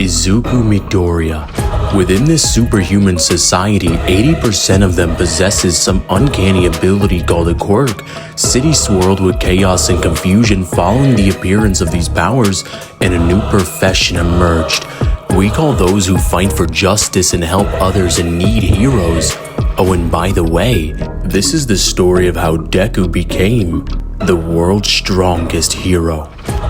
Izuku Midoriya. Within this superhuman society, 80% of them possesses some uncanny ability called a quirk. Cities swirled with chaos and confusion following the appearance of these powers, and a new profession emerged. We call those who fight for justice and help others in need heroes. Oh, and by the way, this is the story of how Deku became the world's strongest hero.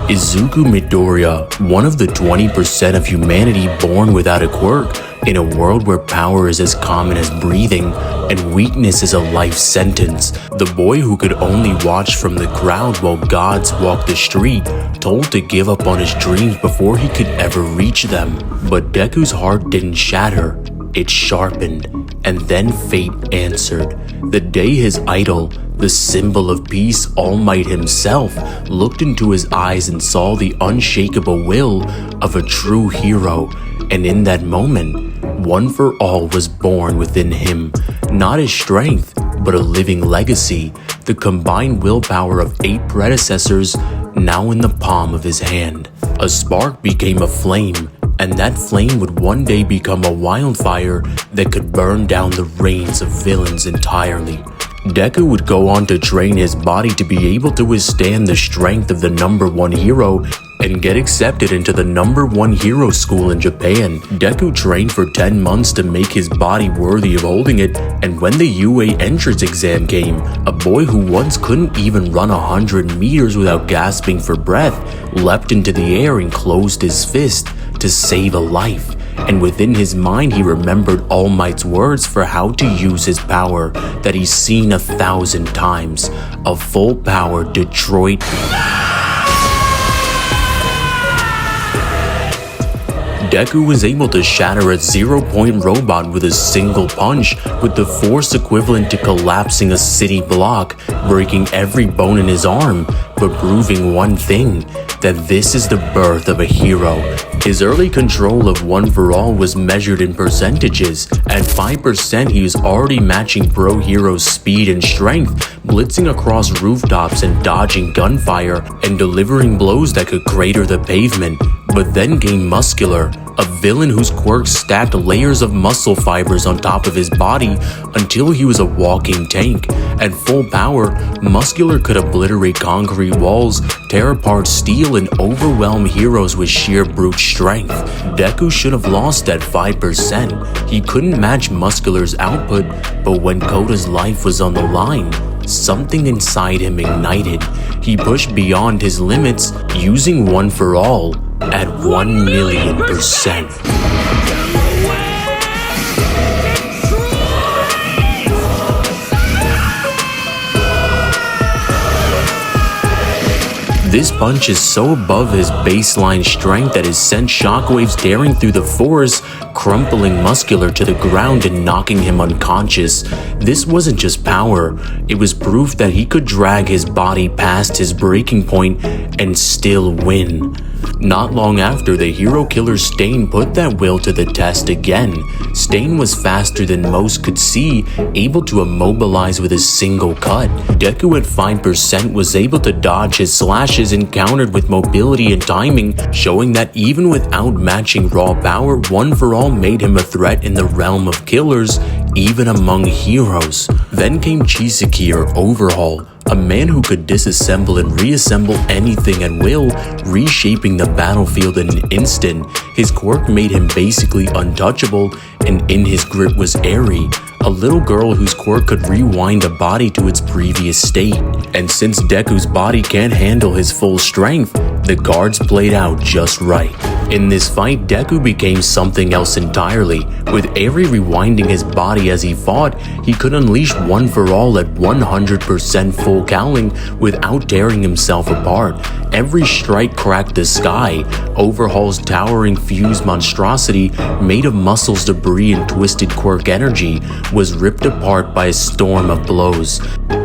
Izuku Midoriya, one of the 20% of humanity born without a quirk, in a world where power is as common as breathing and weakness is a life sentence. The boy who could only watch from the crowd while gods walked the street, told to give up on his dreams before he could ever reach them. But Deku's heart didn't shatter, it sharpened, and then fate answered. The day his idol, the symbol of peace, All Might himself, looked into his eyes and saw the unshakable will of a true hero. And in that moment, One for All was born within him. Not his strength, but a living legacy. The combined willpower of 8 predecessors now in the palm of his hand. A spark became a flame, and that flame would one day become a wildfire that could burn down the reigns of villains entirely. Deku would go on to train his body to be able to withstand the strength of the #1 hero and get accepted into the #1 hero school in Japan. Deku trained for 10 months to make his body worthy of holding it, and when the UA entrance exam came, a boy who once couldn't even run 100 meters without gasping for breath leapt into the air and closed his fist to save a life. And within his mind he remembered All Might's words for how to use his power that he's seen 1,000 times. A full power Detroit. Deku was able to shatter a 0-point robot with a single punch, with the force equivalent to collapsing a city block, breaking every bone in his arm, but proving one thing, that this is the birth of a hero. His early control of One for All was measured in percentages. At 5%, he was already matching pro heroes' speed and strength, blitzing across rooftops and dodging gunfire, and delivering blows that could crater the pavement. But then came Muscular, a villain whose quirks stacked layers of muscle fibers on top of his body until he was a walking tank. At full power, Muscular could obliterate concrete walls, tear apart steel, and overwhelm heroes with sheer brute strength. Deku should have lost at 5%. He couldn't match Muscular's output, but when Koda's life was on the line, something inside him ignited. He pushed beyond his limits, using One for All at 1,000,000%. This punch is so above his baseline strength that it sent shockwaves tearing through the forest, crumpling Muscular to the ground and knocking him unconscious. This wasn't just power, it was proof that he could drag his body past his breaking point and still win. Not long after, the hero killer Stain put that will to the test again. Stain was faster than most could see, able to immobilize with a single cut. Deku at 5% was able to dodge his slashes encountered with mobility and timing, showing that even without matching raw power, One for All made him a threat in the realm of killers, even among heroes. Then came Chisaki, or Overhaul, a man who could disassemble and reassemble anything at will, reshaping the battlefield in an instant. His quirk made him basically untouchable, and in his grip was Eri, a little girl whose quirk could rewind a body to its previous state. And since Deku's body can't handle his full strength, the cards played out just right. In this fight, Deku became something else entirely. With Eri rewinding his body as he fought, he could unleash One for All at 100% full cowling without tearing himself apart. Every strike cracked the sky. Overhaul's towering fused monstrosity, made of muscles, debris, and twisted quirk energy, was ripped apart by a storm of blows.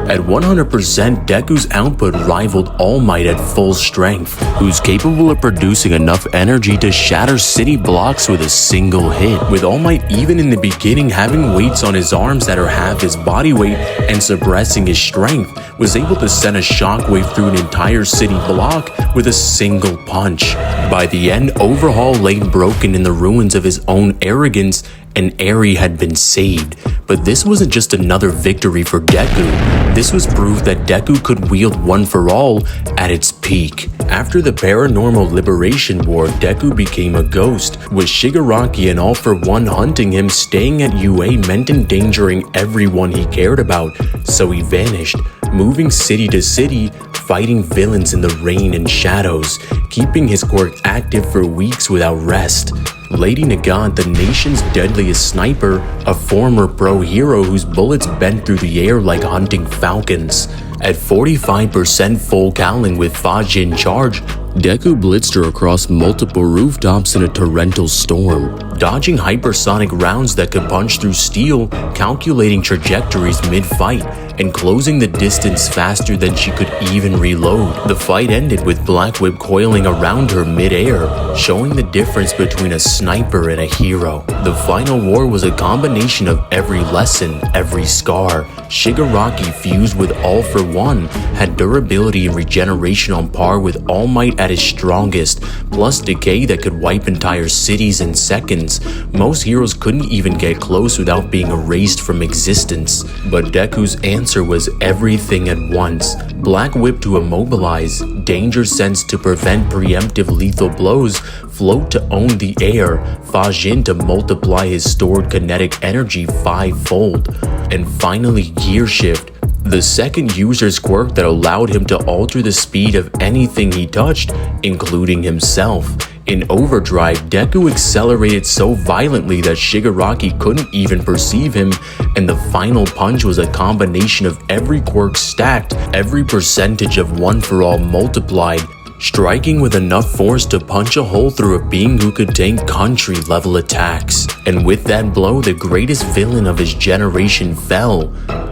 At 100%, Deku's output rivaled All Might at full strength, who's capable of producing enough energy to shatter city blocks with a single hit. With All Might even in the beginning having weights on his arms that are half his body weight and suppressing his strength, was able to send a shockwave through an entire city block block with a single punch. By the end, Overhaul lay broken in the ruins of his own arrogance, and Eri had been saved. But this wasn't just another victory for Deku. This was proof that Deku could wield One For All at its peak. After the Paranormal Liberation War, Deku became a ghost, with Shigaraki and All For One hunting him. Staying at UA meant endangering everyone he cared about, so he vanished, moving city to city, fighting villains in the rain and shadows, keeping his quirk active for weeks without rest. Lady Nagant, the nation's deadliest sniper, a former pro hero whose bullets bent through the air like hunting falcons. At 45% full cowling with Faji in charge, Deku blitzed her across multiple rooftops in a torrential storm, dodging hypersonic rounds that could punch through steel, calculating trajectories mid-fight, and closing the distance faster than she could even reload. The fight ended with Black Whip coiling around her mid-air, showing the difference between a sniper and a hero. The final war was a combination of every lesson, every scar. Shigaraki, fused with All For One, had durability and regeneration on par with All Might at his strongest, plus decay that could wipe entire cities in seconds. Most heroes couldn't even get close without being erased from existence. But Deku's answer was everything at once. Black Whip to immobilize, Danger Sense to prevent preemptive lethal blows, Float to own the air, Fajin to multiply his stored kinetic energy 5-fold, and finally Gear Shift, the second user's quirk that allowed him to alter the speed of anything he touched, including himself. In Overdrive, Deku accelerated so violently that Shigaraki couldn't even perceive him, and the final punch was a combination of every quirk stacked, every percentage of One For All multiplied, striking with enough force to punch a hole through a being who could tank country-level attacks. And with that blow, the greatest villain of his generation fell,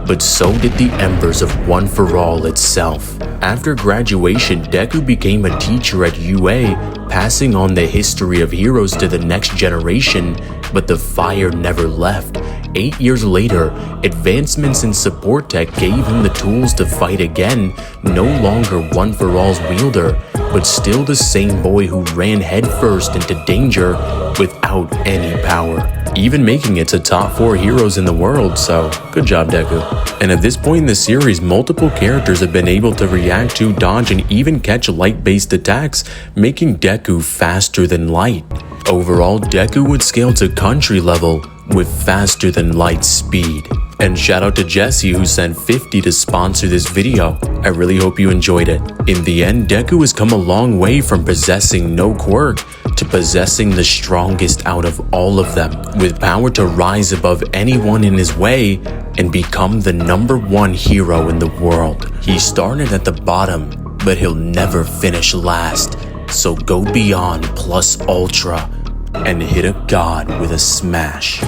but so did the embers of One For All itself. After graduation, Deku became a teacher at UA, passing on the history of heroes to the next generation, but the fire never left. 8 years later, advancements in support tech gave him the tools to fight again, no longer One For All's wielder, but still the same boy who ran headfirst into danger without any power, even making it to top 4 heroes in the world, so good job Deku. And at this point in the series, multiple characters have been able to react to, dodge, and even catch light-based attacks, making Deku faster than light. Overall, Deku would scale to country level with faster than light speed. And shout out to Jesse who sent 50 to sponsor this video. I really hope you enjoyed it. In the end, Deku has come a long way from possessing no quirk to possessing the strongest out of all of them, with power to rise above anyone in his way and become the #1 hero in the world. He started at the bottom, but he'll never finish last. So go beyond plus ultra and hit a god with a smash.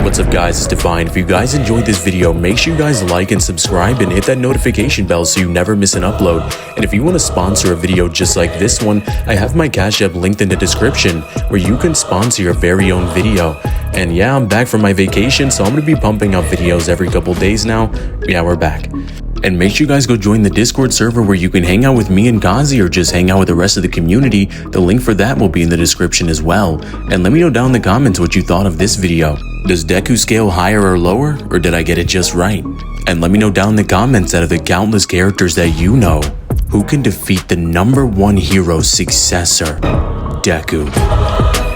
What's up guys, it's Divine. If you guys enjoyed this video, make sure you guys like and subscribe and hit that notification bell so you never miss an upload. And if you want to sponsor a video just like this one, I have my Cash App linked in the description where you can sponsor your very own video. And yeah, I'm back from my vacation, so I'm going to be pumping out videos every couple days now. Yeah, we're back. And make sure you guys go join the Discord server where you can hang out with me and Gazi or just hang out with the rest of the community. The link for that will be in the description as well. And let me know down in the comments what you thought of this video. Does Deku scale higher or lower, or did I get it just right? And let me know down in the comments out of the countless characters that you know, who can defeat the #1 hero successor, Deku.